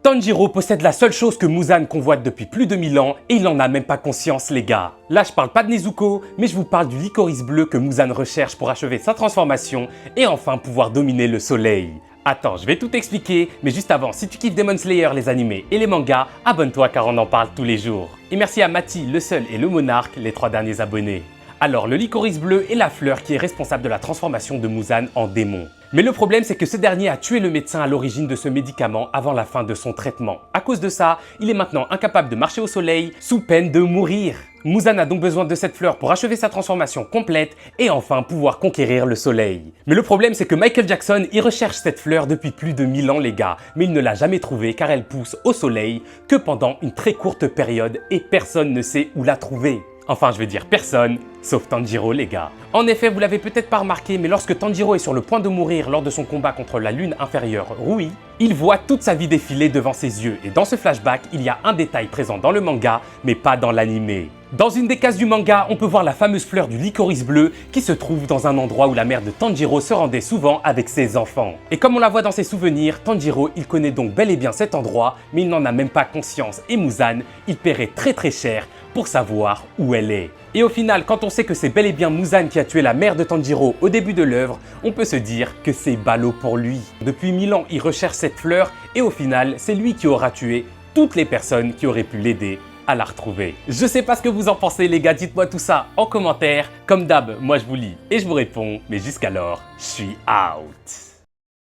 Tanjiro possède la seule chose que Muzan convoite depuis plus de 1000 ans et il n'en a même pas conscience les gars. Là je parle pas de Nezuko, mais je vous parle du licorice bleu que Muzan recherche pour achever sa transformation et enfin pouvoir dominer le soleil. Attends, je vais tout expliquer, mais juste avant, si tu kiffes Demon Slayer, les animés et les mangas, abonne-toi car on en parle tous les jours. Et merci à Mati, le Seul et le Monarque, les 3 derniers abonnés. Alors, le licorice bleu est la fleur qui est responsable de la transformation de Muzan en démon. Mais le problème, c'est que ce dernier a tué le médecin à l'origine de ce médicament avant la fin de son traitement. À cause de ça, il est maintenant incapable de marcher au soleil, sous peine de mourir. Muzan a donc besoin de cette fleur pour achever sa transformation complète et enfin pouvoir conquérir le soleil. Mais le problème, c'est que Michael Jackson, il recherche cette fleur depuis plus de 1000 ans les gars, mais il ne l'a jamais trouvée car elle pousse au soleil que pendant une très courte période et personne ne sait où la trouver. Enfin, je veux dire personne, sauf Tanjiro les gars. En effet, vous l'avez peut-être pas remarqué, mais lorsque Tanjiro est sur le point de mourir lors de son combat contre la lune inférieure Rui, il voit toute sa vie défiler devant ses yeux. Et dans ce flashback, il y a un détail présent dans le manga, mais pas dans l'anime. Dans une des cases du manga, on peut voir la fameuse fleur du licorice bleu qui se trouve dans un endroit où la mère de Tanjiro se rendait souvent avec ses enfants. Et comme on la voit dans ses souvenirs, Tanjiro, il connaît donc bel et bien cet endroit, mais il n'en a même pas conscience. Et Muzan, il paierait très cher pour savoir où elle est. Et au final, quand on sait que c'est bel et bien Muzan qui a tué la mère de Tanjiro au début de l'œuvre, on peut se dire que c'est ballot pour lui. Depuis 1000 ans, il recherche cette fleur et au final, c'est lui qui aura tué toutes les personnes qui auraient pu l'aider à la retrouver. Je sais pas ce que vous en pensez les gars, dites-moi tout ça en commentaire. Comme d'hab, moi je vous lis et je vous réponds, mais jusqu'alors, je suis out.